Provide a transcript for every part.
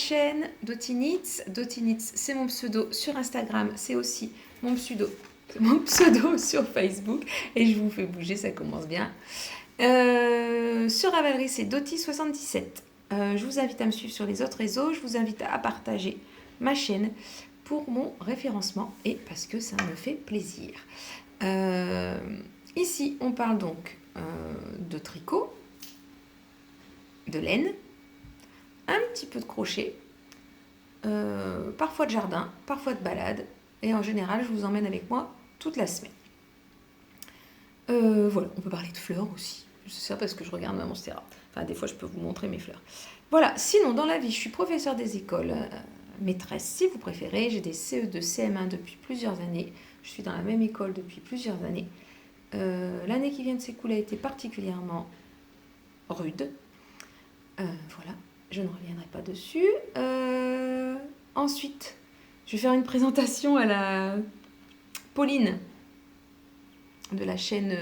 chaîne Dotinitz. Dotinitz, c'est mon pseudo sur Instagram, c'est aussi mon pseudo. C'est mon pseudo sur Facebook et je vous fais bouger, ça commence bien. Sur Ravelry, c'est Doti77. Je vous invite à me suivre sur les autres réseaux. Je vous invite à partager ma chaîne pour mon référencement et parce que ça me fait plaisir. Ici, on parle donc de tricot, de laine, un petit peu de crochet, parfois de jardin, parfois de balade. Et en général, je vous emmène avec moi toute la semaine. Voilà, on peut parler de fleurs aussi. C'est ça parce que je regarde ma Monstera. Enfin, des fois, je peux vous montrer mes fleurs. Voilà, sinon, dans la vie, je suis professeure des écoles, maîtresse si vous préférez. J'ai des CE2, CM1 depuis plusieurs années. Je suis dans la même école depuis plusieurs années. L'année qui vient de s'écouler a été particulièrement rude. Voilà, je ne reviendrai pas dessus. Ensuite, je vais faire une présentation à la Pauline de la chaîne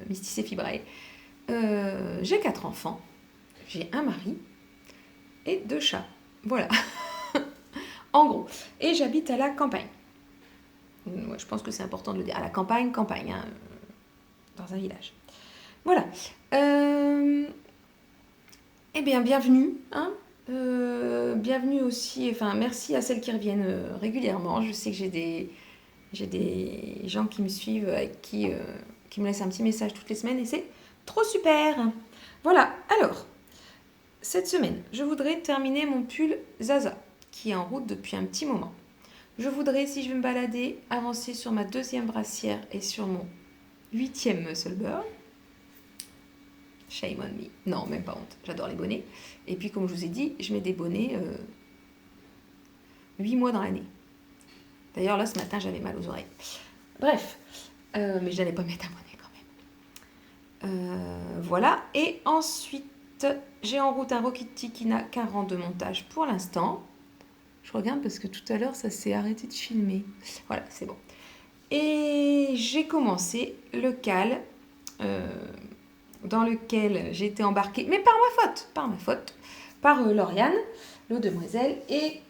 Mysticé Fibrae. J'ai 4 enfants, j'ai un mari et 2 chats. Voilà, en gros. Et j'habite à la campagne. Ouais, je pense que c'est important de le dire. À la campagne, hein, dans un village. Voilà. Eh bien, bienvenue. Hein, bienvenue aussi. Enfin, merci à celles qui reviennent régulièrement. Je sais que j'ai des gens qui me suivent, qui me laissent un petit message toutes les semaines et c'est trop super. Voilà, alors, cette semaine, je voudrais terminer mon pull Zaza, qui est en route depuis un petit moment. Je voudrais, si je vais me balader, avancer sur ma 2e brassière et sur mon 8e muscle burn. Shame on me. Non, même pas honte. J'adore les bonnets. Et puis, comme je vous ai dit, je mets des bonnets 8 mois dans l'année. D'ailleurs, là, ce matin, j'avais mal aux oreilles. Bref, mais je n'allais pas mettre un bonnet quand même. Voilà. Et ensuite, j'ai en route un Rokiti qui n'a qu'un rang de montage pour l'instant. Je regarde parce que tout à l'heure, ça s'est arrêté de filmer. Voilà, c'est bon. Et j'ai commencé le cal dans lequel j'ai été embarquée, mais par ma faute, par Lauriane, l'eau demoiselle, et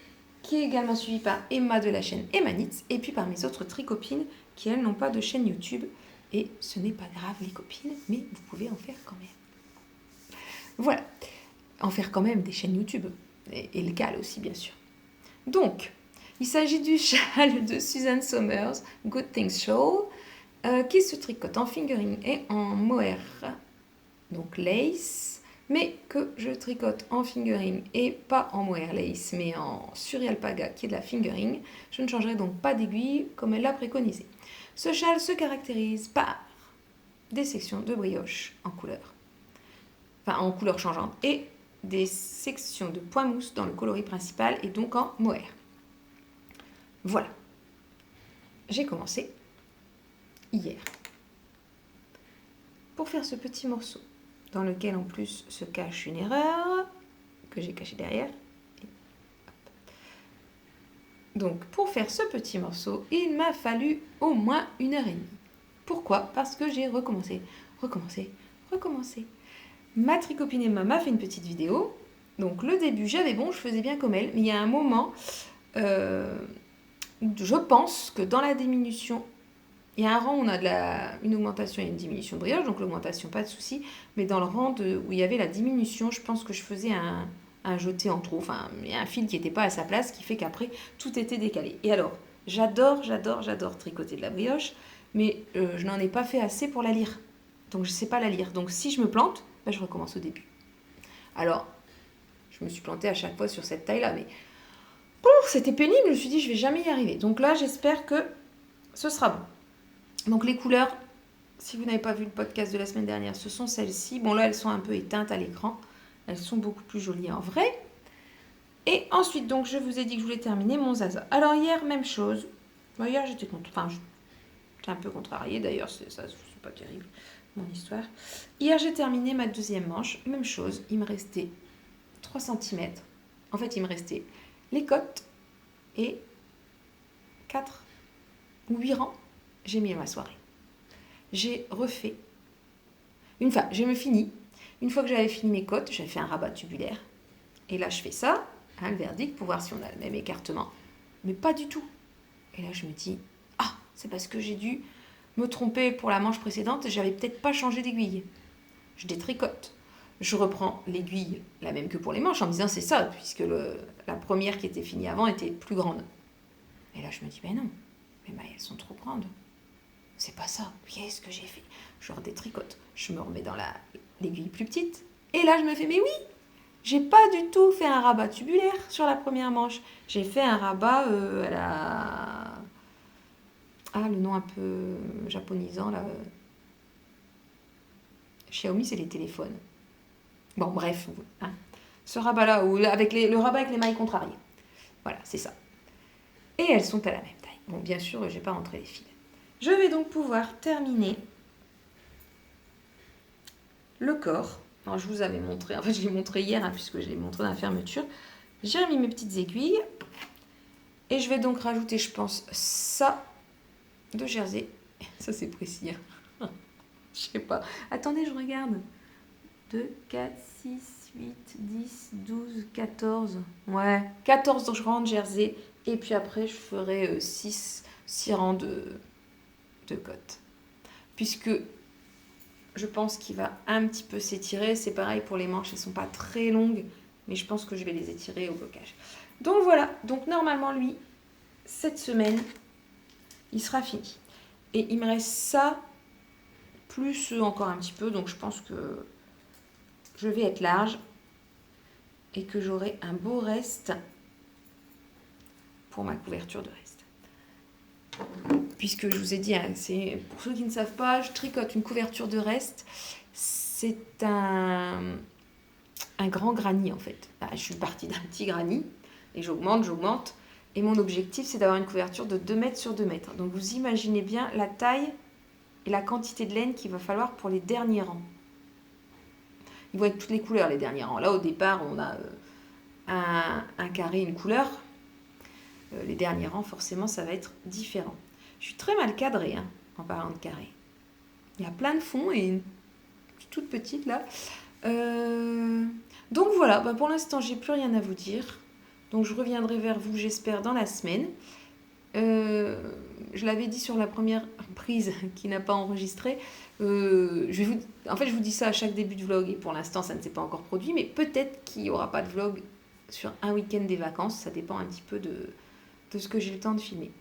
qui est également suivie par Emma de la chaîne Emmanitz, et puis par mes autres tricopines qui, elles, n'ont pas de chaîne YouTube. Et ce n'est pas grave, les copines, mais vous pouvez en faire quand même. Voilà, en faire quand même des chaînes YouTube, et le cal aussi, bien sûr. Donc, il s'agit du châle de Suzanne Somers, Good Things Show, qui se tricote en fingering et en mohair, donc lace, mais que je tricote en fingering et pas en mohair lace, mais en suri-alpaga qui est de la fingering. Je ne changerai donc pas d'aiguille comme elle l'a préconisé. Ce châle se caractérise par des sections de brioche en couleur, enfin en couleur changeante, et des sections de point mousse dans le coloris principal et donc en mohair. Voilà. J'ai commencé hier. Pour faire ce petit morceau, dans lequel en plus se cache une erreur, que j'ai cachée derrière. Donc pour faire ce petit morceau, il m'a fallu au moins 1h30. Pourquoi ? Parce que j'ai recommencé. Ma tricopine Emma m'a fait une petite vidéo. Donc le début, j'avais bon, je faisais bien comme elle, mais il y a un moment, je pense que dans la diminution, il y a un rang où on a une augmentation et une diminution de brioche, donc l'augmentation, pas de souci. Mais dans le rang où il y avait la diminution, je pense que je faisais un jeté en trop. Enfin, il y a un fil qui n'était pas à sa place, qui fait qu'après, tout était décalé. Et alors, j'adore tricoter de la brioche, mais je n'en ai pas fait assez pour la lire. Donc, je ne sais pas la lire. Donc, si je me plante, ben, je recommence au début. Alors, je me suis plantée à chaque fois sur cette taille-là, mais c'était pénible. Je me suis dit, je ne vais jamais y arriver. Donc là, j'espère que ce sera bon. Donc les couleurs, si vous n'avez pas vu le podcast de la semaine dernière, ce sont celles-ci. Bon là, elles sont un peu éteintes à l'écran. Elles sont beaucoup plus jolies en vrai. Et ensuite, donc, je vous ai dit que je voulais terminer mon Zaza. Alors hier, même chose. Bon, hier, j'étais un peu contrariée. D'ailleurs, c'est pas terrible, mon histoire. Hier, j'ai terminé ma 2e manche. Même chose, il me restait 3 cm. En fait, il me restait les côtes et 4 ou 8 rangs. J'ai mis à ma soirée. J'ai refait. Une fois que j'avais fini mes côtes, j'avais fait un rabat tubulaire. Et là, je fais ça. hein, le verdict pour voir si on a le même écartement. Mais pas du tout. Et là, je me dis, ah, c'est parce que j'ai dû me tromper pour la manche précédente et j'avais peut-être pas changé d'aiguille. Je détricote. Je reprends l'aiguille, la même que pour les manches, en me disant c'est ça, puisque la première qui était finie avant était plus grande. Et là, je me dis, mais non, mes mailles, elles sont trop grandes. C'est pas ça. Qu'est-ce que j'ai fait? Je redétricote. Je me remets dans l'aiguille plus petite. Et là, je me fais, mais oui, j'ai pas du tout fait un rabat tubulaire sur la première manche. J'ai fait un rabat à la... Ah, le nom un peu japonisant, là. Xiaomi, c'est les téléphones. Bon, bref. Hein. Ce rabat-là, avec le rabat avec les mailles contrariées. Voilà, c'est ça. Et elles sont à la même taille. Bon, bien sûr, je n'ai pas rentré les fils. Je vais donc pouvoir terminer le corps. Alors, je vous avais montré, en fait, je l'ai montré hier, hein, puisque je l'ai montré dans la fermeture. J'ai remis mes petites aiguilles. Et je vais donc rajouter, je pense, ça de jersey. Ça, c'est précis. Hein. Je sais pas. Attendez, je regarde. 2, 4, 6, 8, 10, 12, 14. Ouais, 14 rangs de jersey. Et puis après, je ferai 6 rangs de côte. Puisque je pense qu'il va un petit peu s'étirer. C'est pareil pour les manches, elles ne sont pas très longues. Mais je pense que je vais les étirer au blocage. Donc voilà. Donc normalement, lui, cette semaine, il sera fini. Et il me reste ça, plus encore un petit peu. Donc je pense que je vais être large. Et que j'aurai un beau reste pour ma couverture de reste. Puisque je vous ai dit, hein, c'est pour ceux qui ne savent pas, je tricote une couverture de reste. C'est un grand granny en fait. Là, je suis partie d'un petit granny et j'augmente. Et mon objectif, c'est d'avoir une couverture de 2 mètres sur 2 mètres. Donc vous imaginez bien la taille et la quantité de laine qu'il va falloir pour les derniers rangs. Ils vont être toutes les couleurs, les derniers rangs. Là, au départ, on a un carré, une couleur. Les derniers rangs, forcément, ça va être différent. Je suis très mal cadrée, hein, en parlant de carré. Il y a plein de fonds et une toute petite, là. Donc voilà, bah pour l'instant, j'ai plus rien à vous dire. Donc je reviendrai vers vous, j'espère, dans la semaine. Je l'avais dit sur la première prise qui n'a pas enregistré. En fait, je vous dis ça à chaque début de vlog et pour l'instant, ça ne s'est pas encore produit. Mais peut-être qu'il n'y aura pas de vlog sur un week-end des vacances. Ça dépend un petit peu de ce que j'ai le temps de filmer.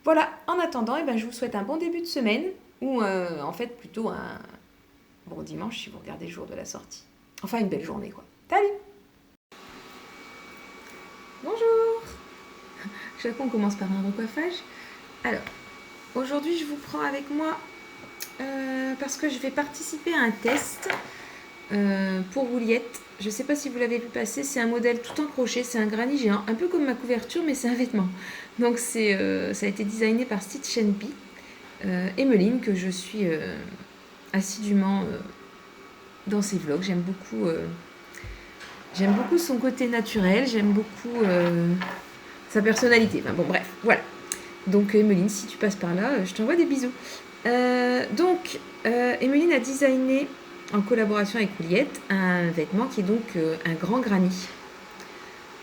Voilà, en attendant, eh ben, je vous souhaite un bon début de semaine ou en fait plutôt un bon dimanche si vous regardez le jour de la sortie. Enfin, une belle journée, quoi. Salut! Bonjour! Chaque fois, on commence par un recoiffage. Alors, aujourd'hui, je vous prends avec moi parce que je vais participer à un test pour Juliette. Je ne sais pas si vous l'avez vu passer, c'est un modèle tout en crochet, c'est un granny géant, un peu comme ma couverture, mais c'est un vêtement. Donc, ça a été designé par Stitch Bee, Emeline, que je suis assidûment dans ses vlogs. J'aime beaucoup son côté naturel, j'aime beaucoup sa personnalité. Enfin, bon, bref, voilà. Donc, Emeline, si tu passes par là, je t'envoie des bisous. Emeline a designé, en collaboration avec Juliette, un vêtement qui est donc un grand granny.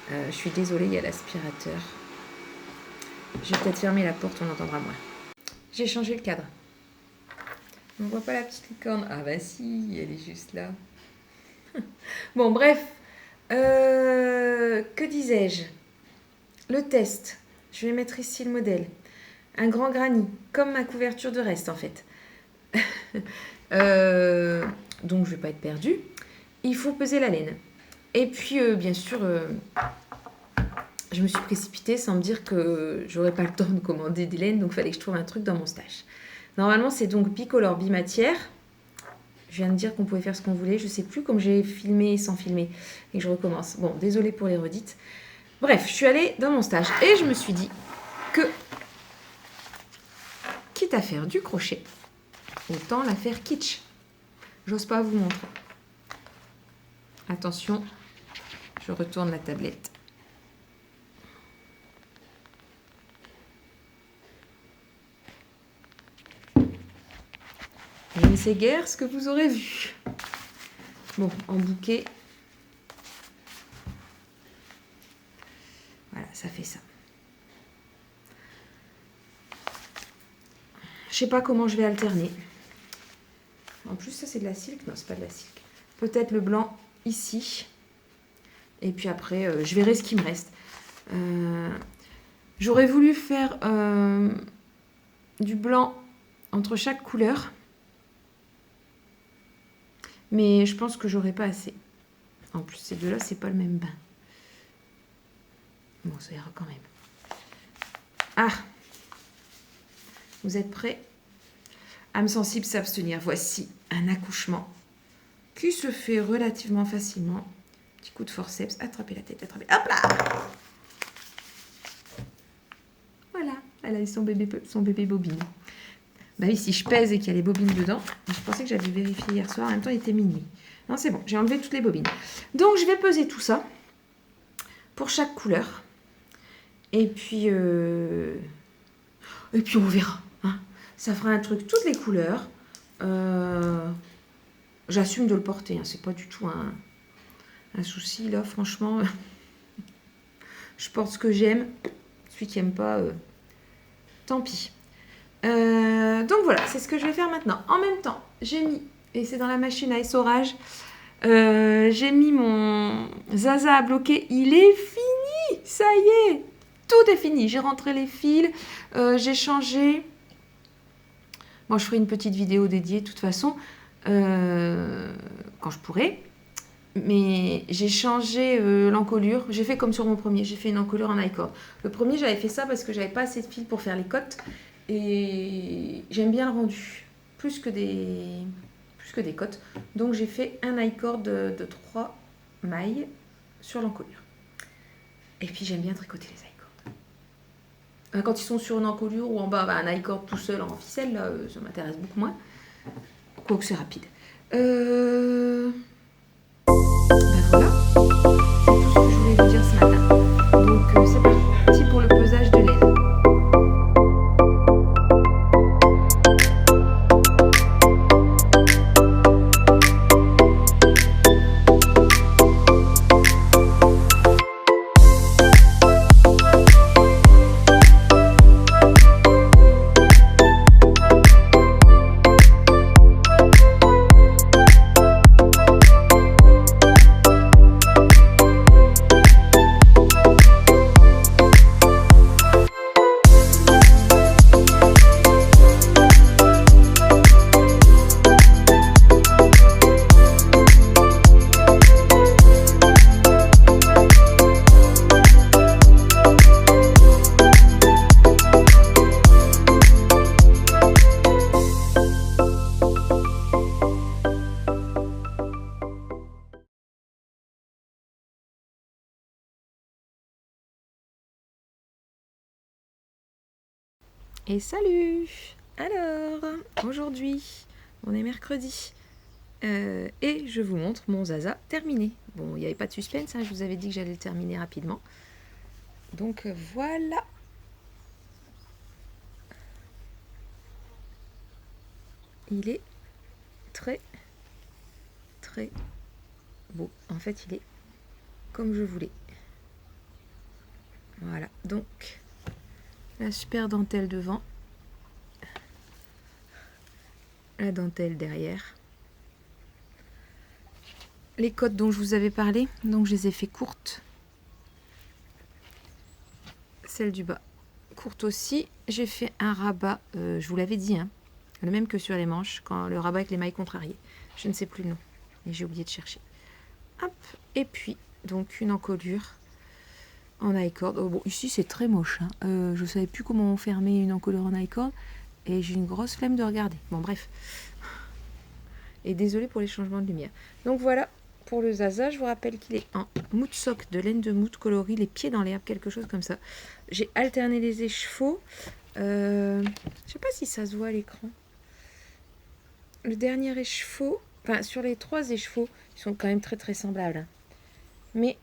Je suis désolée, il y a l'aspirateur. Je vais peut-être fermer la porte, on entendra moins. J'ai changé le cadre. On ne voit pas la petite licorne. Ah bah si, elle est juste là. Bon, bref. Que disais-je? Le test. Je vais mettre ici le modèle. Un grand granny, comme ma couverture de reste en fait. Donc je ne vais pas être perdue. Il faut peser la laine. Et puis bien sûr, je me suis précipitée sans me dire que j'aurais pas le temps de commander des laines, donc il fallait que je trouve un truc dans mon stash. Normalement c'est donc bicolore bimatière. Je viens de dire qu'on pouvait faire ce qu'on voulait. Je ne sais plus comme j'ai filmé sans filmer et que je recommence. Bon, désolée pour les redites. Bref, je suis allée dans mon stage et je me suis dit que, quitte à faire du crochet, autant la faire kitsch. J'ose pas vous montrer. Attention, je retourne la tablette. Je ne sais guère ce que vous aurez vu. Bon, en bouquet. Je sais pas comment je vais alterner. En plus, ça, c'est de la silk. Non, c'est pas de la silk. Peut-être le blanc ici. Et puis après, je verrai ce qui me reste. J'aurais voulu faire du blanc entre chaque couleur. Mais je pense que j'aurai pas assez. En plus, ces deux-là, c'est pas le même bain. Bon, ça ira quand même. Ah! Vous êtes prêts? Âme sensible, s'abstenir. Voici un accouchement qui se fait relativement facilement. Petit coup de forceps. Attrapez la tête, attrapez. Hop là! Voilà. Elle a eu son bébé bobine. Bah oui, si je pèse et qu'il y a les bobines dedans, je pensais que j'avais vérifié hier soir. En même temps, il était minuit. Non, c'est bon. J'ai enlevé toutes les bobines. Donc, je vais peser tout ça pour chaque couleur. Et puis on verra. Hein. Ça fera un truc toutes les couleurs. J'assume de le porter. Hein. C'est pas du tout un souci là. Franchement, je porte ce que j'aime. Celui qui aime pas, tant pis. Donc voilà, c'est ce que je vais faire maintenant. En même temps, j'ai mis, et c'est dans la machine à essorage, j'ai mis mon Zaza à bloquer. Il est fini. Ça y est. Tout est fini. J'ai rentré les fils. J'ai changé. Bon, je ferai une petite vidéo dédiée de toute façon. Quand je pourrai. Mais j'ai changé l'encolure. J'ai fait comme sur mon premier. J'ai fait une encolure en I-cord. Le premier, j'avais fait ça parce que j'avais pas assez de fils pour faire les cottes. Et j'aime bien le rendu. Plus que des cottes. Donc, j'ai fait un I-cord de 3 mailles sur l'encolure. Et puis, j'aime bien tricoter les I-cords. Quand ils sont sur une encolure ou en bas, un I-cord tout seul en ficelle, là, ça m'intéresse beaucoup moins. Quoique c'est rapide. Ben voilà. C'est tout ce que je voulais vous dire ce matin. Donc c'est parti pour le pesage de laine. Et salut! Alors, aujourd'hui, on est mercredi. Et je vous montre mon Zaza terminé. Bon, il n'y avait pas de suspense, hein, je vous avais dit que j'allais le terminer rapidement. Donc voilà. Il est très, très beau. En fait, il est comme je voulais. Voilà, donc la super dentelle devant. La dentelle derrière. Les cottes dont je vous avais parlé, donc je les ai fait courtes. Celle du bas, courte aussi. J'ai fait un rabat, je vous l'avais dit, hein, le même que sur les manches, quand le rabat avec les mailles contrariées. Je ne sais plus le nom, et j'ai oublié de chercher. Hop, et puis, donc une encolure en I-cord. Oh, bon, ici c'est très moche. Hein. Je ne savais plus comment fermer une encolure en I-cord, et j'ai une grosse flemme de regarder. Bon, bref. Et désolée pour les changements de lumière. Donc voilà. Pour le Zaza, je vous rappelle qu'il est en moute sock de laine de moute coloris, les pieds dans l'herbe, quelque chose comme ça. J'ai alterné les écheveaux. Je sais pas si ça se voit à l'écran. Le dernier écheveau, enfin sur les 3 écheveaux, ils sont quand même très très semblables. Hein. Mais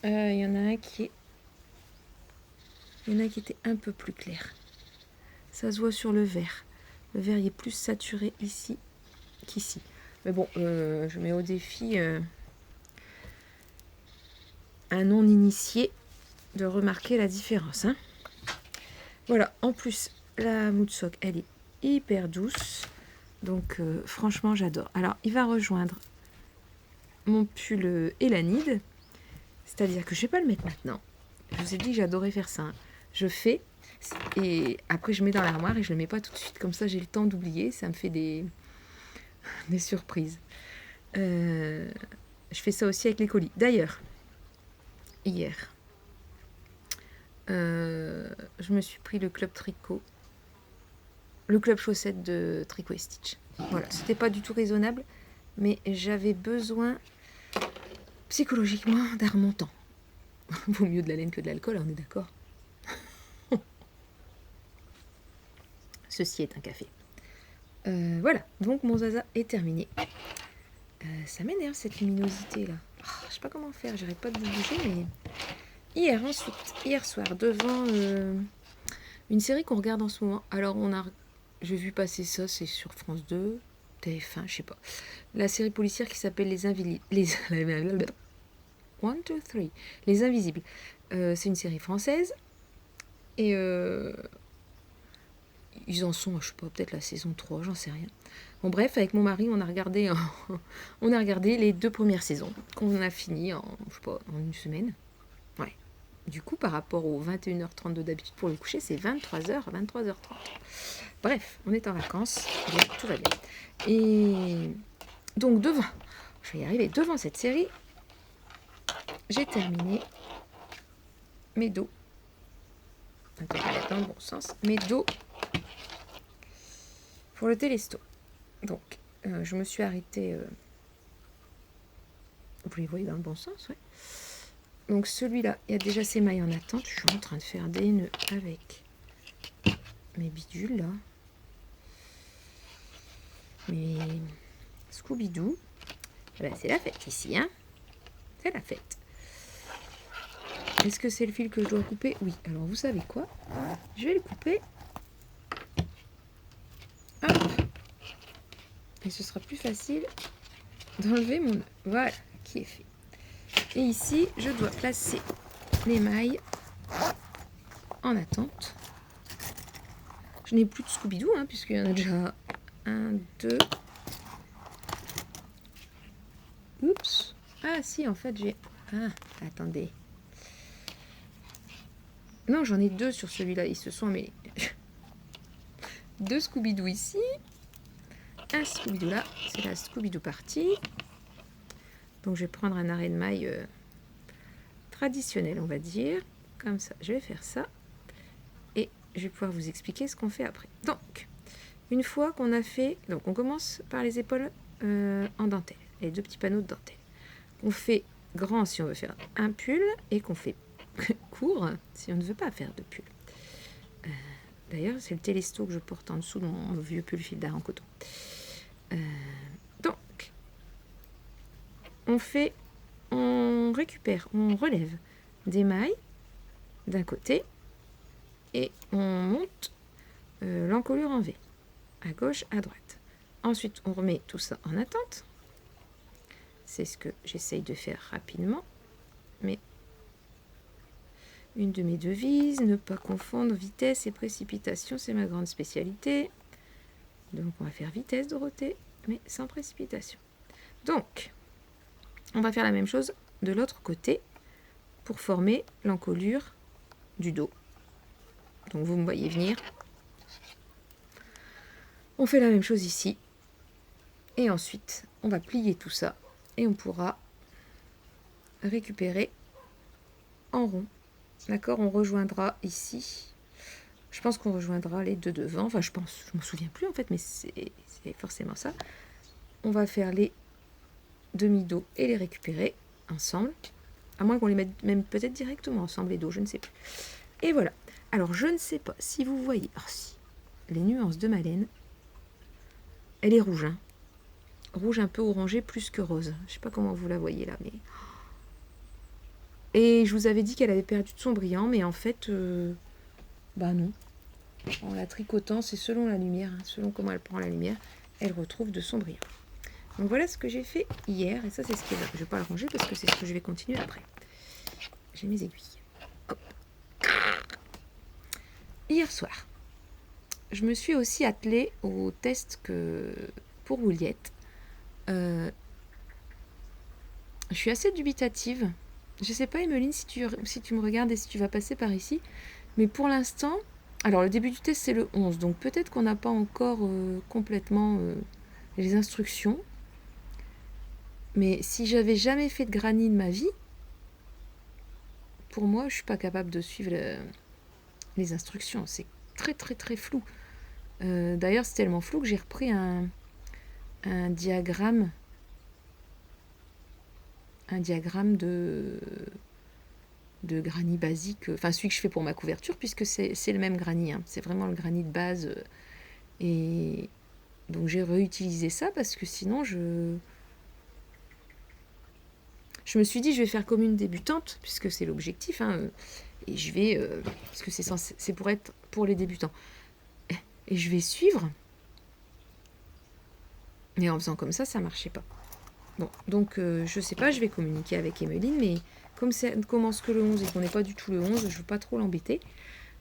il y en a un qui était un peu plus clair. Ça se voit sur le vert. Le vert il est plus saturé ici qu'ici. Mais bon, je mets au défi un non-initié de remarquer la différence. Hein. Voilà, en plus, La moudsock, elle est hyper douce. Donc, franchement, j'adore. Alors, il va rejoindre mon pull Elanide. C'est-à-dire que je ne vais pas le mettre maintenant. Je vous ai dit que j'adorais faire ça. Hein. Je fais, et après je mets dans l'armoire et je ne le mets pas tout de suite. Comme ça, j'ai le temps d'oublier. Ça me fait des surprises. Je fais ça aussi avec les colis. D'ailleurs, hier, je me suis pris le club tricot. Le club chaussette de Tricot et Stitch. Voilà, c'était pas du tout raisonnable, mais j'avais besoin psychologiquement d'un remontant. Vaut mieux de la laine que de l'alcool, on est d'accord. Ceci est un café. Voilà, donc mon zaza est terminé. Ça m'énerve cette luminosité là. Oh, je sais pas comment faire, j'arrête pas de vous bouger, mais... Hier soir, devant une série qu'on regarde en ce moment. Alors j'ai vu passer ça, c'est sur France 2, TF1, je sais pas. La série policière qui s'appelle Les Invisibles. Les Invisibles. C'est une série française. Et ils en sont, je sais pas, peut-être la saison 3, j'en sais rien. Bon bref, avec mon mari, on a regardé les 2 premières saisons qu'on a fini en une semaine. Ouais. Du coup, par rapport aux 21h32 d'habitude pour le coucher, c'est 23h, 23h30. Bref, on est en vacances, tout va bien. Et donc je vais y arriver, devant cette série, j'ai terminé mes dos. Attends, je vais mettre dans le bon sens. Mes dos pour le télesto. Donc, je me suis arrêtée... vous les voyez dans le bon sens, ouais. Donc celui-là, il y a déjà ses mailles en attente. Je suis en train de faire des nœuds avec mes bidules, là. Mes Scooby-Doo. Ben, c'est la fête ici, hein. C'est la fête. Est-ce que c'est le fil que je dois couper? Oui. Alors, vous savez quoi? Je vais le couper. Hop. Et ce sera plus facile d'enlever mon nœud. Voilà, qui est fait. Et ici, je dois placer les mailles en attente. Je n'ai plus de Scooby-Doo, hein, puisqu'il y en a déjà 1, 2. Oups. Ah si, en fait, j'ai... Ah, attendez. Non, j'en ai 2 sur celui-là. Ils se sont mêlés. 2 Scooby-Doo ici. Un Scooby-Doo là. C'est la Scooby-Doo partie. Donc, je vais prendre un arrêt de maille traditionnel, on va dire. Comme ça, je vais faire ça. Et je vais pouvoir vous expliquer ce qu'on fait après. Donc, une fois qu'on a fait... Donc, on commence par les épaules en dentelle. Les 2 petits panneaux de dentelle. On fait grand si on veut faire un pull et qu'on fait court si on ne veut pas faire de pull. D'ailleurs, c'est le télesto que je porte en dessous de mon vieux pull fil d'art en coton. Donc, on récupère, on relève des mailles d'un côté et on monte l'encolure en V, à gauche, à droite. Ensuite, on remet tout ça en attente. C'est ce que j'essaye de faire rapidement, mais une de mes devises, ne pas confondre vitesse et précipitation, c'est ma grande spécialité. Donc on va faire vitesse, Dorothée, mais sans précipitation. Donc, on va faire la même chose de l'autre côté pour former l'encolure du dos. Donc vous me voyez venir. On fait la même chose ici. Et ensuite, on va plier tout ça et on pourra récupérer en rond. D'accord, on rejoindra ici. Je pense qu'on rejoindra les 2 devant. Enfin, je m'en souviens plus en fait, mais c'est forcément ça. On va faire les demi-dos et les récupérer ensemble. À moins qu'on les mette même peut-être directement ensemble, les dos, je ne sais plus. Et voilà. Alors, je ne sais pas si vous voyez... Oh, si. Les nuances de ma laine. Elle est rouge, hein. Rouge un peu orangé plus que rose. Je ne sais pas comment vous la voyez là, mais... Et je vous avais dit qu'elle avait perdu de son brillant, mais en fait, bah non. En la tricotant, c'est selon la lumière, hein, selon comment elle prend la lumière, elle retrouve de son brillant. Donc voilà ce que j'ai fait hier, et ça c'est ce qui est là. Je ne vais pas le ranger parce que c'est ce que je vais continuer après. J'ai mes aiguilles. Hop. Hier soir, je me suis aussi attelée au test pour Juliette. Je suis assez dubitative. Je sais pas, Emeline, si tu me regardes et si tu vas passer par ici. Mais pour l'instant, alors le début du test, c'est le 11. Donc peut-être qu'on n'a pas encore complètement les instructions. Mais si j'avais jamais fait de granny de ma vie, pour moi, je suis pas capable de suivre les instructions. C'est très très très flou. D'ailleurs, c'est tellement flou que j'ai repris un diagramme de granny basique, enfin celui que je fais pour ma couverture, puisque c'est le même granny, hein. C'est vraiment le granny de base. Et donc j'ai réutilisé ça parce que sinon je me suis dit je vais faire comme une débutante, puisque c'est l'objectif, hein, et je vais, parce que c'est pour être pour les débutants, et je vais suivre. Et en faisant comme ça marchait pas. Bon, donc je sais pas, je vais communiquer avec Emeline, mais comme ça commence que le 11 et qu'on n'est pas du tout le 11, je veux pas trop l'embêter.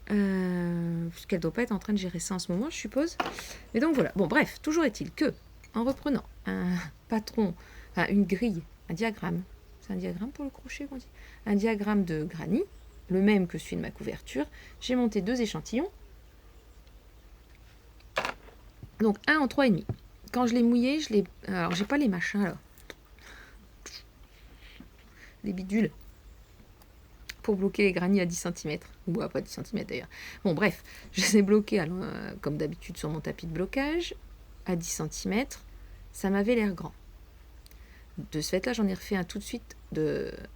Parce qu'elle doit pas être en train de gérer ça en ce moment, je suppose. Mais donc voilà. Bon, bref, toujours est-il que, en reprenant un patron, enfin une grille, un diagramme, c'est un diagramme pour le crochet qu'on dit, un diagramme de granny, le même que celui de ma couverture, j'ai monté 2 échantillons. Donc un en 3,5. Quand je l'ai mouillé, alors j'ai pas les machins là. Les bidules. Pour bloquer les granny à 10 cm. Ou pas 10 cm d'ailleurs. Bon, bref, je les ai bloqués comme d'habitude sur mon tapis de blocage à 10 cm. Ça m'avait l'air grand. De ce fait-là, j'en ai refait un tout de suite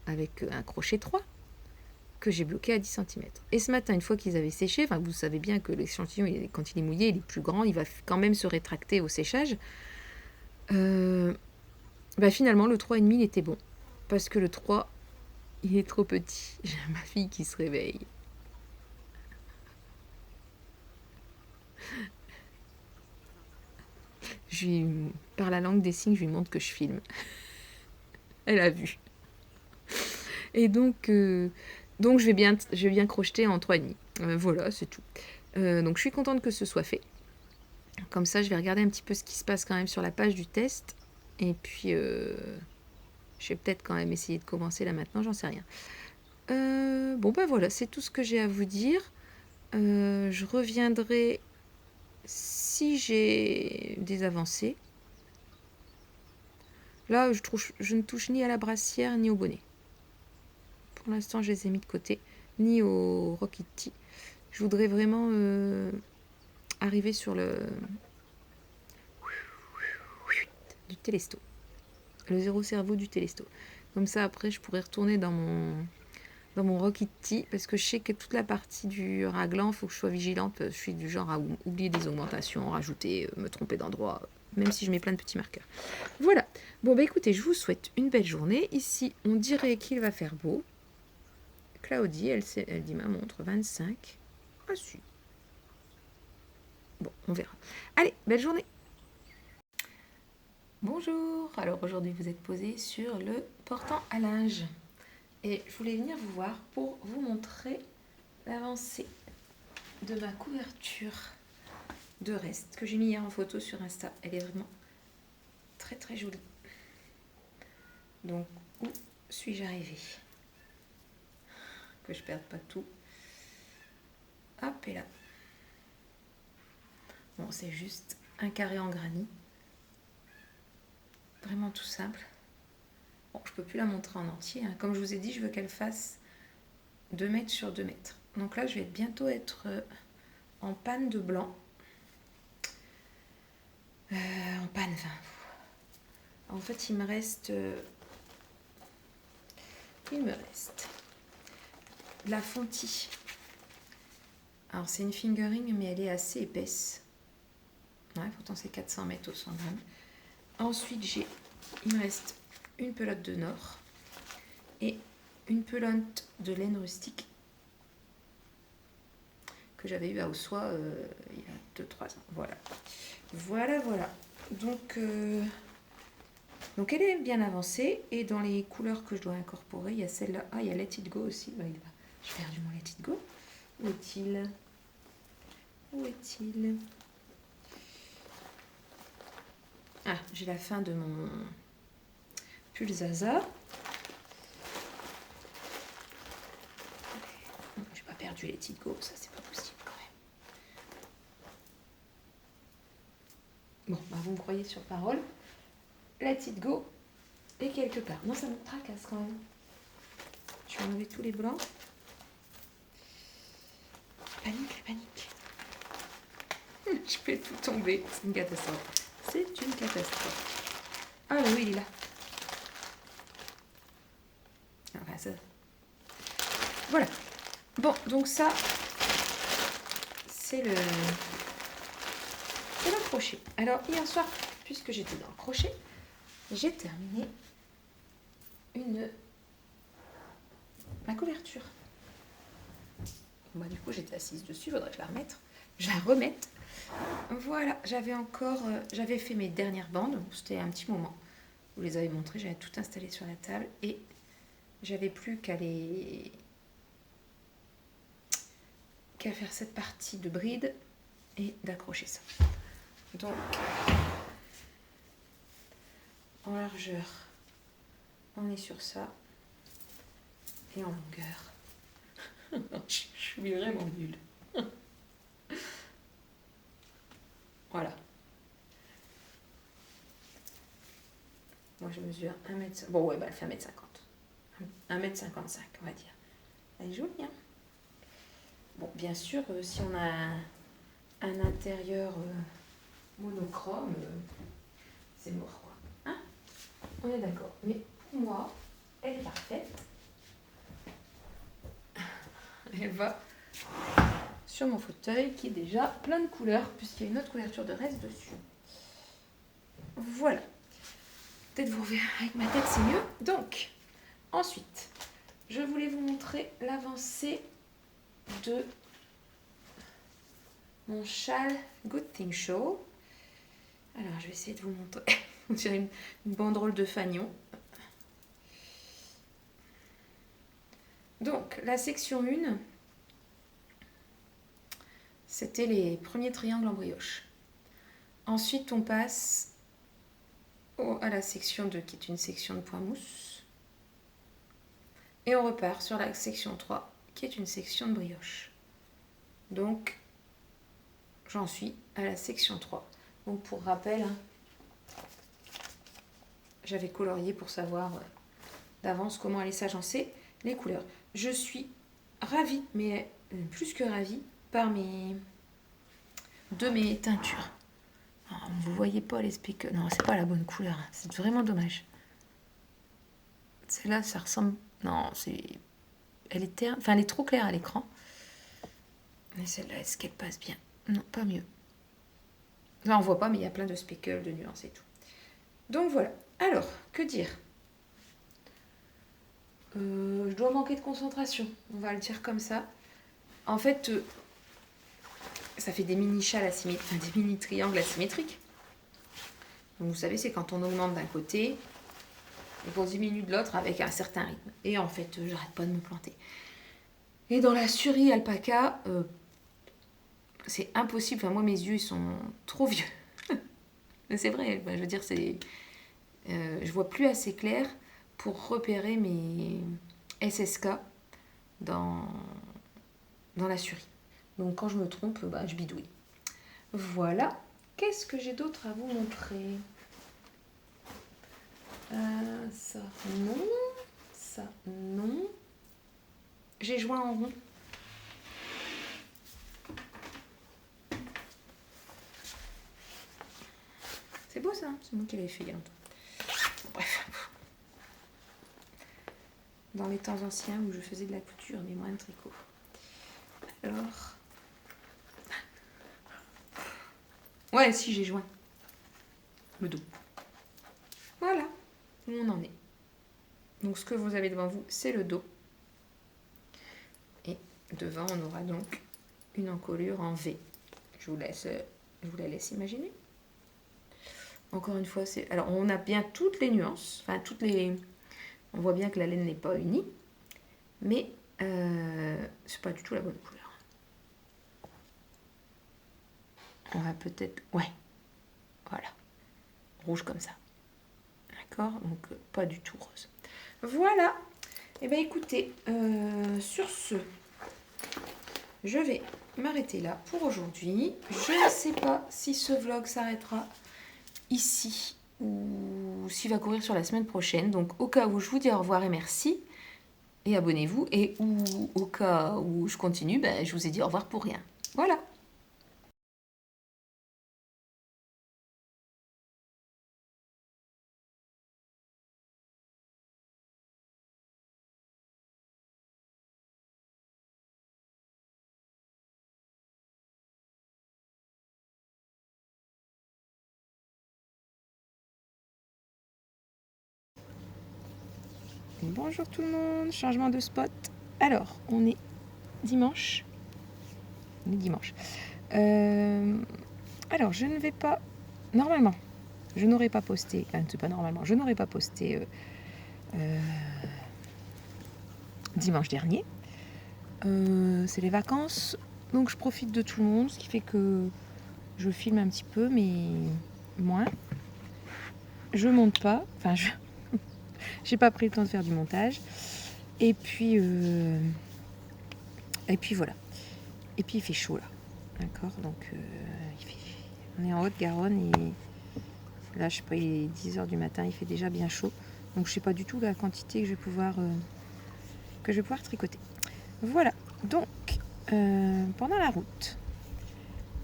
avec un crochet 3 que j'ai bloqué à 10 cm. Et ce matin, une fois qu'ils avaient séché, enfin vous savez bien que l'échantillon, quand il est mouillé, il est plus grand, il va quand même se rétracter au séchage. Finalement, le 3,5 il était bon. Parce que le 3, il est trop petit. J'ai ma fille qui se réveille. Par la langue des signes, je lui montre que je filme. Elle a vu. Et donc je vais bien crocheter en 3,5. Voilà, c'est tout. Donc je suis contente que ce soit fait. Comme ça, je vais regarder un petit peu ce qui se passe quand même sur la page du test. Et puis, je vais peut-être quand même essayer de commencer là maintenant, j'en sais rien. Voilà, c'est tout ce que j'ai à vous dire. Je reviendrai si j'ai des avancées. Là, je ne touche ni à la brassière ni au bonnet. Pour l'instant, je les ai mis de côté, ni au Rokiti. Je voudrais vraiment arriver sur le du télesto. Le zéro cerveau du télesto. Comme ça, après, je pourrais retourner dans mon Rokiti, parce que je sais que toute la partie du raglan, il faut que je sois vigilante. Je suis du genre à oublier des augmentations, rajouter, me tromper d'endroit, même si je mets plein de petits marqueurs. Voilà. Bon, écoutez, je vous souhaite une belle journée. Ici, on dirait qu'il va faire beau. Claudie, elle dit ma montre, 25. Ah si. Bon, on verra. Allez, belle journée. Bonjour. Alors aujourd'hui, vous êtes posé sur le portant à linge. Et je voulais venir vous voir pour vous montrer l'avancée de ma couverture de reste que j'ai mis hier en photo sur Insta. Elle est vraiment très très jolie. Donc, où suis-je arrivée? Que je perde pas tout. Hop, et là. Bon, c'est juste un carré en granit. Vraiment tout simple. Bon, je peux plus la montrer en entier, hein. Comme je vous ai dit, je veux qu'elle fasse 2 mètres sur 2 mètres. Donc là, je vais bientôt être en panne de blanc. En panne, en fait, il me reste la Fonty. Alors, c'est une fingering, mais elle est assez épaisse. Ouais, pourtant, c'est 400 mètres au 100 grammes. Ensuite, il me reste une pelote de Nord et une pelote de laine rustique que j'avais eu à Ossois il y a 2-3 ans. Voilà. Donc elle est bien avancée, et dans les couleurs que je dois incorporer, il y a celle-là. Ah, il y a Let It Go aussi. J'ai perdu mon Let It Go. Où est-il? Où est-il? Ah, j'ai la fin de mon pull Zaza. J'ai pas perdu les It Go, ça c'est pas possible quand même. Bon, bah vous me croyez sur parole. Let It Go est quelque part. Non, ça me tracasse quand même. Je vais enlever tous les blancs. Panique, panique. Je fais tout tomber. C'est une catastrophe. C'est une catastrophe. Ah oui, il est là. Enfin, ça... Voilà. Bon, donc ça, c'est le crochet. Alors, hier soir, puisque j'étais dans le crochet, j'ai terminé ma couverture. Bah, du coup, j'étais assise dessus, il faudrait que je la remette. Voilà, j'avais fait mes dernières bandes, c'était un petit moment. Je vous les avais montrées, j'avais tout installé sur la table et j'avais plus qu'à faire cette partie de bride et d'accrocher ça. Donc, en largeur, on est sur ça et en longueur. Je suis vraiment nulle. Voilà. Moi, je mesure 1m... Bon, ouais, bah, elle fait 1m50. 1m55, on va dire. Elle est jolie, hein? Bon, bien sûr, si on a un intérieur monochrome, c'est mort, quoi. Hein? On est d'accord. Mais pour moi, elle est parfaite. Elle va sur mon fauteuil qui est déjà plein de couleurs, puisqu'il y a une autre couverture de reste dessus. Voilà. Peut-être vous reverrez avec ma tête, c'est mieux. Donc, ensuite, je voulais vous montrer l'avancée de mon châle Good Thing Show. Alors, je vais essayer de vous montrer. On dirait une banderole de fanion. Donc, la section 1, c'était les premiers triangles en brioche. Ensuite, on passe à la section 2, qui est une section de point mousse. Et on repart sur la section 3, qui est une section de brioche. Donc, j'en suis à la section 3. Donc, pour rappel, hein, j'avais colorié pour savoir d'avance comment allait s'agencer les couleurs. Je suis ravie, mais plus que ravie, par mes teintures. Alors, vous voyez pas les speakers. Non, c'est pas la bonne couleur. Hein. C'est vraiment dommage. Celle-là, ça ressemble... Non, c'est... Elle est trop claire à l'écran. Mais celle-là, est-ce qu'elle passe bien? Non, pas mieux. Là, on voit pas, mais il y a plein de speckles, de nuances et tout. Donc voilà. Alors, que dire? Je dois manquer de concentration. On va le dire comme ça. En fait, ça fait des mini châles asymétriques, des mini triangles asymétriques. Donc, vous savez, c'est quand on augmente d'un côté et qu'on diminue de l'autre avec un certain rythme. Et en fait, j'arrête pas de me planter. Et dans la Suri alpaca, c'est impossible. Enfin, moi, mes yeux, ils sont trop vieux. Mais c'est vrai, je veux dire, je vois plus assez clair pour repérer mes SSK dans la Suri. Donc, quand je me trompe, je bidouille. Voilà. Qu'est-ce que j'ai d'autre à vous montrer? Ça, non. Ça, non. J'ai joint en rond. C'est beau ça, c'est moi qui l'avais fait il y a longtemps. Bref. Dans les temps anciens où je faisais de la couture, mais moins de tricot. Alors... Ouais, si, j'ai joint le dos. Voilà où on en est. Donc, ce que vous avez devant vous, c'est le dos. Et devant, on aura donc une encolure en V. Je vous la laisse imaginer. Encore une fois, alors on a bien toutes les nuances, enfin on voit bien que la laine n'est pas unie, mais c'est pas du tout la bonne couleur. on va peut-être... Ouais, voilà. Rouge comme ça. D'accord? Donc, pas du tout rose. Voilà. Eh bien, écoutez, sur ce, je vais m'arrêter là pour aujourd'hui. Je ne sais pas si ce vlog s'arrêtera ici ou s'il va courir sur la semaine prochaine. Donc, au cas où, je vous dis au revoir et merci. Et abonnez-vous. Et au cas où je continue, je vous ai dit au revoir pour rien. Voilà. Bonjour tout le monde, changement de spot. Alors, on est dimanche. Alors, je ne vais pas... Normalement, je n'aurais pas posté... c'est pas normalement. Je n'aurais pas posté dimanche dernier. C'est les vacances. Donc, je profite de tout le monde. Ce qui fait que je filme un petit peu, mais moins. Je monte pas. Enfin, j'ai pas pris le temps de faire du montage. Et puis voilà. Et puis, il fait chaud, là. D'accord, donc on est en Haute-Garonne et là je sais pas, il est 10h du matin, il fait déjà bien chaud, donc je sais pas du tout la quantité que je vais pouvoir tricoter. Voilà, donc pendant la route,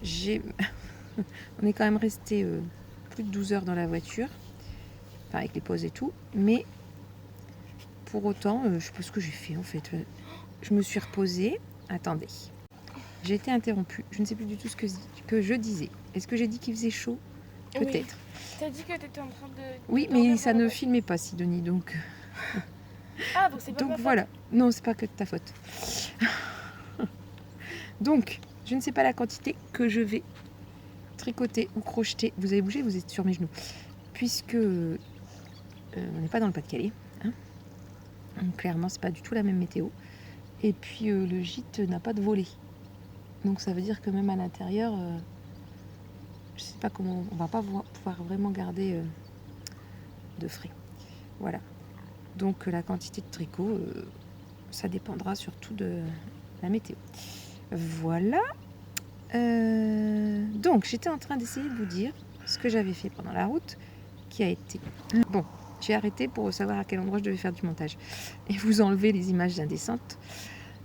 on est quand même resté plus de 12 heures dans la voiture, enfin avec les pauses et tout, mais pour autant, je sais pas ce que j'ai fait en fait. Je me suis reposée, attendez. J'ai été interrompue. Je ne sais plus du tout ce que je disais. Est-ce que j'ai dit qu'il faisait chaud? Peut-être. Oui. Tu as dit que tu étais en train de... Oui, mais ça ne filmait pas, Sidonie, donc... Ah, donc c'est pas donc ma faute. voilà. Non, c'est pas que de ta faute. Donc, je ne sais pas la quantité que je vais tricoter ou crocheter. Vous avez bougé, vous êtes sur mes genoux. Puisque on n'est pas dans le Pas-de-Calais. Hein, donc clairement, c'est pas du tout la même météo. Et puis, le gîte n'a pas de volet. Donc ça veut dire que même à l'intérieur, je sais pas comment, on va pas pouvoir vraiment garder de frais. Voilà. Donc la quantité de tricot, ça dépendra surtout de la météo. Voilà. Donc j'étais en train d'essayer de vous dire ce que j'avais fait pendant la route, qui a été... Bon, j'ai arrêté pour savoir à quel endroit je devais faire du montage et vous enlever les images indécentes.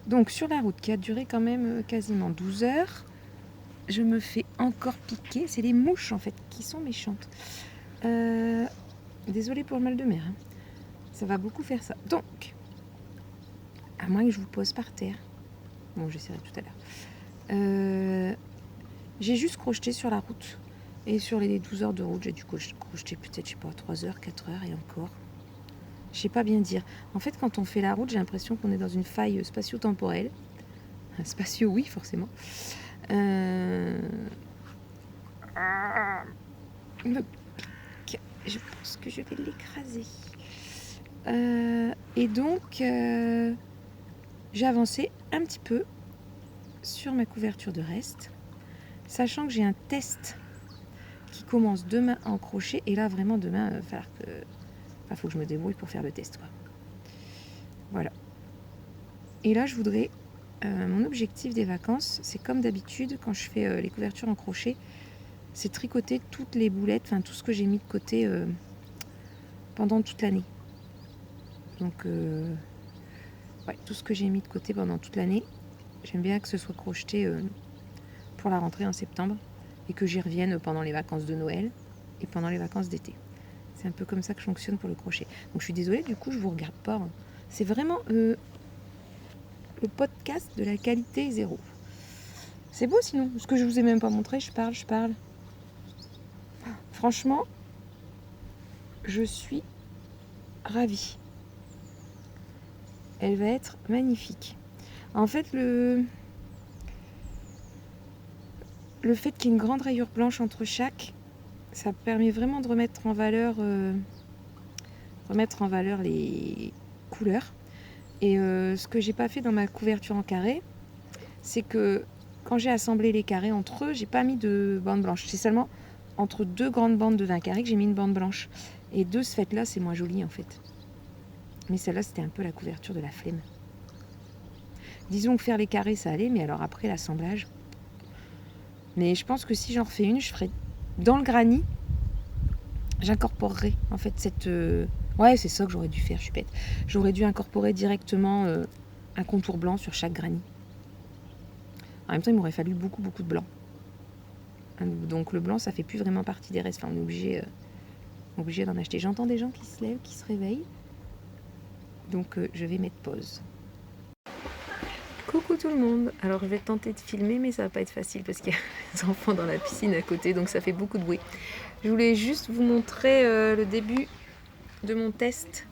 Donc sur la route qui a duré quand même quasiment 12 heures, je me fais encore piquer. C'est les mouches en fait qui sont méchantes. Désolée pour le mal de mer. Hein. Ça va beaucoup faire ça. Donc, à moins que je vous pose par terre. Bon, j'essaierai tout à l'heure. J'ai juste crocheté sur la route. Et sur les 12 heures de route, j'ai dû crocheter peut-être, je sais pas, 3 heures, 4 heures et encore. Je sais pas bien dire. En fait, quand on fait la route, j'ai l'impression qu'on est dans une faille spatio-temporelle. Spatio, oui, forcément. Je pense que je vais l'écraser. Et donc, j'ai avancé un petit peu sur ma couverture de reste, sachant que j'ai un test qui commence demain en crochet. Et là, vraiment, demain, faut que je me débrouille pour faire le test, quoi. Voilà. Et là, je voudrais... mon objectif des vacances, c'est comme d'habitude, quand je fais les couvertures en crochet, c'est tricoter toutes les boulettes, enfin tout ce que j'ai mis de côté pendant toute l'année. Donc, tout ce que j'ai mis de côté pendant toute l'année, j'aime bien que ce soit crocheté pour la rentrée en septembre et que j'y revienne pendant les vacances de Noël et pendant les vacances d'été. C'est un peu comme ça que je fonctionne pour le crochet. Donc je suis désolée, du coup je vous regarde pas. C'est vraiment le podcast de la qualité zéro. C'est beau sinon, ce que je vous ai même pas montré, je parle. Franchement, je suis ravie. Elle va être magnifique. En fait, le fait qu'il y ait une grande rayure blanche entre chaque, ça permet vraiment de remettre en valeur les couleurs. Et ce que j'ai pas fait dans ma couverture en carré, c'est que quand j'ai assemblé les carrés entre eux, j'ai pas mis de bande blanche. C'est seulement entre deux grandes bandes de 20 carrés que j'ai mis une bande blanche. Et de ce fait-là, c'est moins joli en fait. Mais celle-là, c'était un peu la couverture de la flemme. Disons que faire les carrés, ça allait, mais alors après, l'assemblage... Mais je pense que si j'en refais une, je ferai dans le granit, j'incorporerai en fait cette... Ouais, c'est ça que j'aurais dû faire, je suis bête. J'aurais dû incorporer directement un contour blanc sur chaque granit. En même temps, il m'aurait fallu beaucoup de blanc. Donc le blanc, ça fait plus vraiment partie des restes. Enfin, on est obligé d'en acheter. J'entends des gens qui se lèvent, qui se réveillent. Donc je vais mettre pause. Coucou tout le monde. Alors je vais tenter de filmer, mais ça va pas être facile parce qu'il y a des enfants dans la piscine à côté, donc ça fait beaucoup de bruit. Je voulais juste vous montrer le début de mon test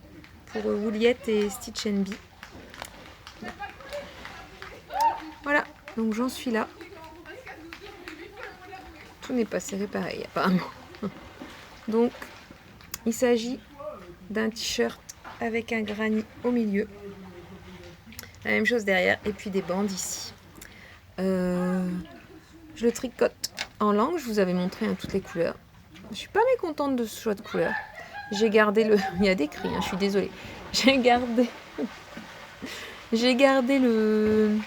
pour Wooliette et Stitch & Bee. Voilà, donc j'en suis là. Tout n'est pas serré pareil apparemment. Donc il s'agit d'un t-shirt avec un granit au milieu. La même chose derrière et puis des bandes ici. Je le tricote en langue, je vous avais montré toutes les couleurs. Je suis pas mécontente de ce choix de couleurs. J'ai gardé le... Il y a des cris, je suis désolée. J'ai gardé le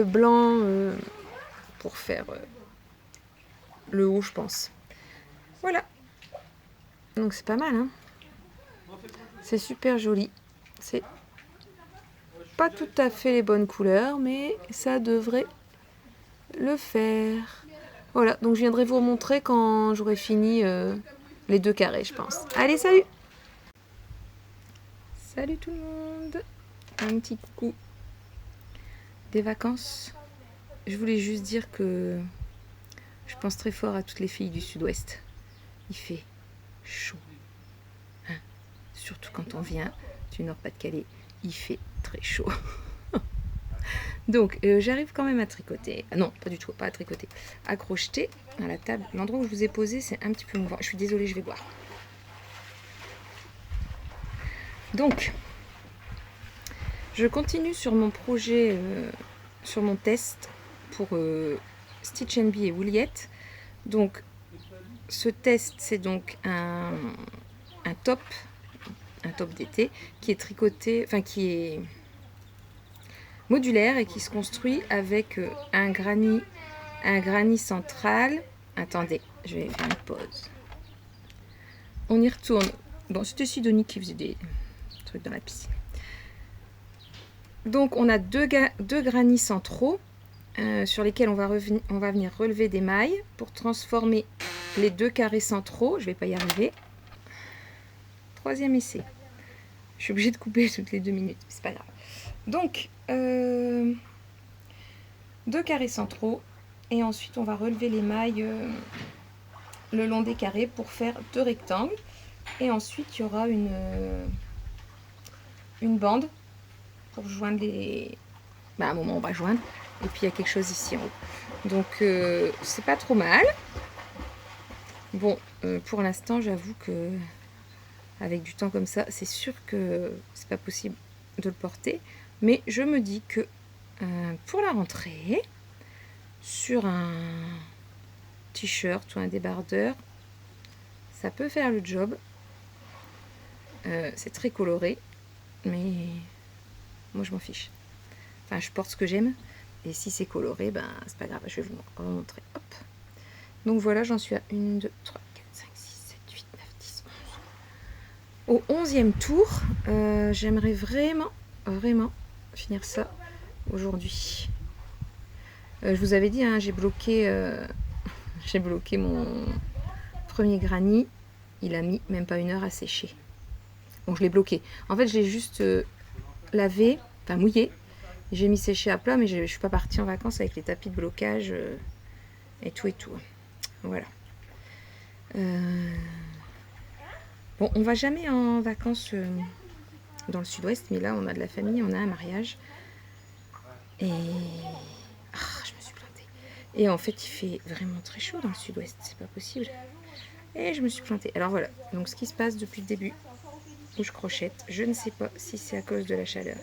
blanc pour faire le haut, je pense. Voilà. Donc c'est pas mal, hein. C'est super joli. C'est pas tout à fait les bonnes couleurs, mais ça devrait le faire. Voilà, donc je viendrai vous remontrer quand j'aurai fini les 2 carrés, je pense. Allez, salut! Salut tout le monde! Un petit coucou des vacances. Je voulais juste dire que je pense très fort à toutes les filles du sud-ouest. Il fait chaud. Hein? Surtout quand on vient du Nord-Pas-de-Calais, il fait très chaud. Donc j'arrive quand même à tricoter. Ah non, pas du tout, pas à tricoter. À crocheter à la table. L'endroit où je vous ai posé, c'est un petit peu mouvant. Je suis désolée, je vais boire. Donc, je continue sur mon projet, sur mon test pour Stitch & Bee et Wooliette. Donc, ce test, c'est donc un top d'été qui est tricoté, enfin qui est modulaire et qui se construit avec un granit central. Attendez, je vais faire une pause. On y retourne. Bon, c'était Sidonie qui faisait des trucs dans la piscine. Donc on a deux granits centraux sur lesquels on va venir relever des mailles pour transformer les 2 carrés centraux. Je vais pas y arriver. 3e essai. Je suis obligée de couper toutes les 2 minutes, c'est pas grave. Donc 2 carrés centraux et ensuite on va relever les mailles le long des carrés pour faire 2 rectangles et ensuite il y aura une bande pour joindre les... à un moment on va joindre et puis il y a quelque chose ici en haut. Donc c'est pas trop mal. Bon, pour l'instant j'avoue que avec du temps comme ça, c'est sûr que c'est pas possible de le porter, mais je me dis que pour la rentrée, sur un t-shirt ou un débardeur, ça peut faire le job. C'est très coloré, mais moi je m'en fiche. Enfin, je porte ce que j'aime, et si c'est coloré, ben c'est pas grave, je vais vous montrer. Hop. Donc voilà, j'en suis à 1, 2, 3, 4, 5, 6, 7, 8, 9, 10, 11. Au 11e tour, j'aimerais vraiment finir ça aujourd'hui. Je vous avais dit, hein, j'ai bloqué mon premier granit. Il a mis même pas 1 heure à sécher. Bon, je l'ai bloqué. En fait, je l'ai juste lavé, enfin mouillé. J'ai mis sécher à plat, mais je suis pas partie en vacances avec les tapis de blocage et tout. Voilà. Bon, on va jamais en vacances dans le sud-ouest, mais là, on a de la famille, on a un mariage. Et... je me suis plantée. Et en fait, il fait vraiment très chaud dans le sud-ouest, c'est pas possible. Et je me suis plantée. Alors voilà, donc ce qui se passe depuis le début, où je crochette, je ne sais pas si c'est à cause de la chaleur,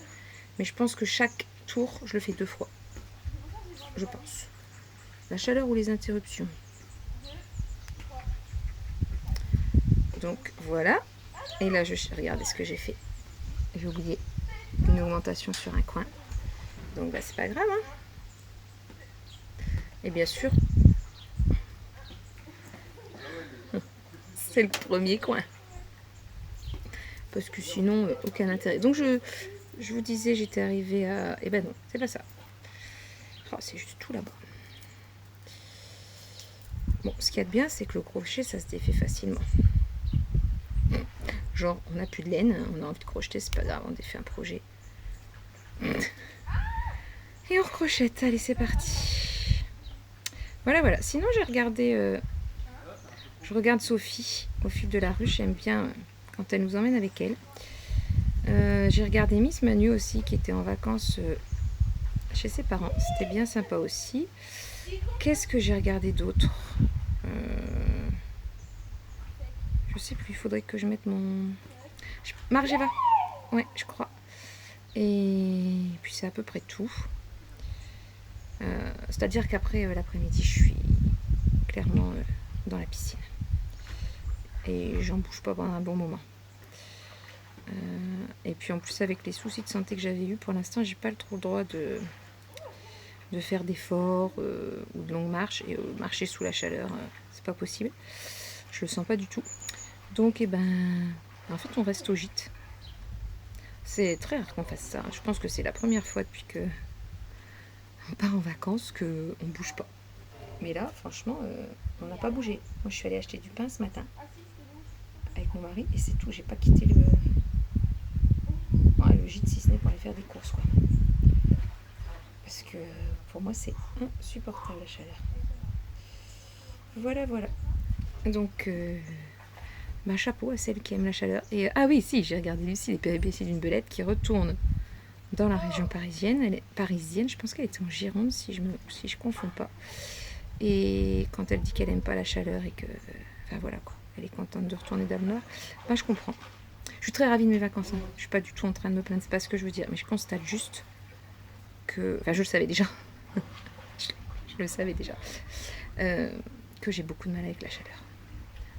mais je pense que chaque tour, je le fais 2 fois. je pense. La chaleur ou les interruptions. Donc voilà. Et là, regardez ce que j'ai fait. J'ai oublié une augmentation sur un coin. Donc bah, c'est pas grave. Hein. Et bien sûr, c'est le premier coin. Parce que sinon, aucun intérêt. Donc je vous disais, j'étais arrivée à... Eh ben non, c'est pas ça. Oh, c'est juste tout là-bas. Bon, ce qu'il y a de bien, c'est que le crochet, ça se défait facilement. Genre, on n'a plus de laine, on a envie de crocheter, c'est pas grave, on défait un projet. Et on recrochette, allez, c'est parti. Voilà, voilà. Sinon, j'ai regardé... je regarde Sophie au fil de la ruche, j'aime bien quand elle nous emmène avec elle. J'ai regardé Miss Manu aussi, qui était en vacances chez ses parents. C'était bien sympa aussi. Qu'est-ce que j'ai regardé d'autre? Je sais plus, il faudrait que je mette mon... Margeva, ouais, je crois. Et puis c'est à peu près tout. C'est-à-dire qu'après l'après-midi, je suis clairement dans la piscine. Et j'en bouge pas pendant un bon moment. Et puis en plus, avec les soucis de santé que j'avais eu, pour l'instant, j'ai pas trop le droit de faire d'efforts ou de longues marches. Et marcher sous la chaleur, c'est pas possible. Je le sens pas du tout. Donc, eh ben, en fait, on reste au gîte. C'est très rare qu'on fasse ça. Je pense que c'est la première fois depuis que on part en vacances qu'on ne bouge pas. Mais là, franchement, on n'a pas bougé. Moi, je suis allée acheter du pain ce matin avec mon mari et c'est tout. J'ai pas quitté le gîte si ce n'est pour aller faire des courses, quoi. Parce que pour moi, c'est insupportable la chaleur. Voilà, voilà. Donc, chapeau à celle qui aime la chaleur. Et ah oui, si, j'ai regardé Lucie, les péripéties d'une belette qui retourne dans la région parisienne. Elle est parisienne, je pense qu'elle était en Gironde, si je confonds pas. Et quand elle dit qu'elle aime pas la chaleur et que, enfin voilà quoi, elle est contente de retourner dans le Nord, bah je comprends. Je suis très ravie de mes vacances. Hein. Je suis pas du tout en train de me plaindre, c'est pas ce que je veux dire, mais je constate juste que, enfin je le savais déjà, je le savais déjà, que j'ai beaucoup de mal avec la chaleur.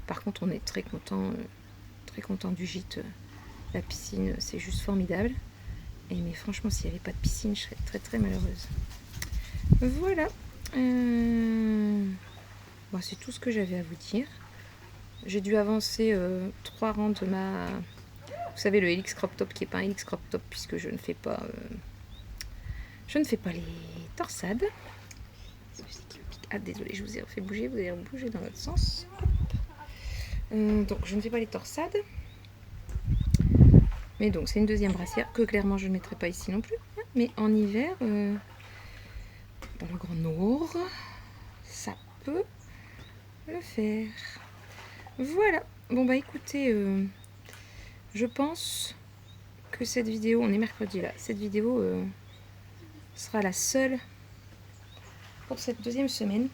Par contre, on est très content du gîte. La piscine, c'est juste formidable. Mais franchement, s'il n'y avait pas de piscine, je serais très très malheureuse. Voilà. Bon, c'est tout ce que j'avais à vous dire. J'ai dû avancer 3 rangs de ma... Vous savez, le Helix Crop Top qui n'est pas un Helix Crop Top puisque je ne fais pas les torsades. Ah, désolé, je vous ai fait bouger. Vous avez bougé dans l'autre sens. Donc, je ne fais pas les torsades. Mais donc, c'est une deuxième brassière que clairement, je ne mettrai pas ici non plus. Hein, mais en hiver, dans le Grand Nord, ça peut le faire. Voilà. Bon, bah écoutez, je pense que cette vidéo, on est mercredi là, cette vidéo sera la seule pour cette deuxième semaine.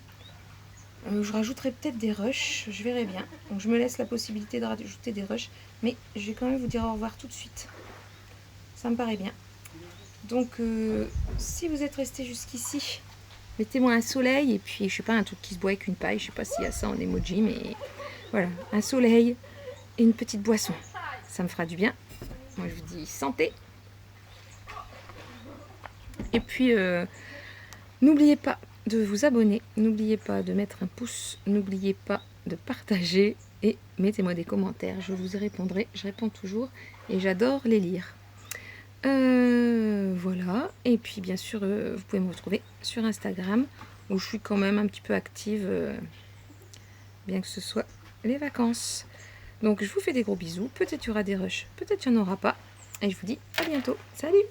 Je rajouterai peut-être des rushs, je verrai bien. Donc je me laisse la possibilité de rajouter des rushs, mais je vais quand même vous dire au revoir tout de suite. Ça me paraît bien. Donc si vous êtes resté jusqu'ici, mettez-moi un soleil et puis je sais pas, un truc qui se boit avec une paille, je sais pas s'il y a ça en emoji, mais voilà, un soleil et une petite boisson. Ça me fera du bien. Moi je vous dis santé. Et puis n'oubliez pas de vous abonner, n'oubliez pas de mettre un pouce, n'oubliez pas de partager et mettez-moi des commentaires, je vous y répondrai, je réponds toujours et j'adore les lire. Voilà, et puis bien sûr vous pouvez me retrouver sur Instagram où je suis quand même un petit peu active, bien que ce soit les vacances. Donc je vous fais des gros bisous, peut-être il y aura des rushs, peut-être il n'y en aura pas, et je vous dis à bientôt, salut!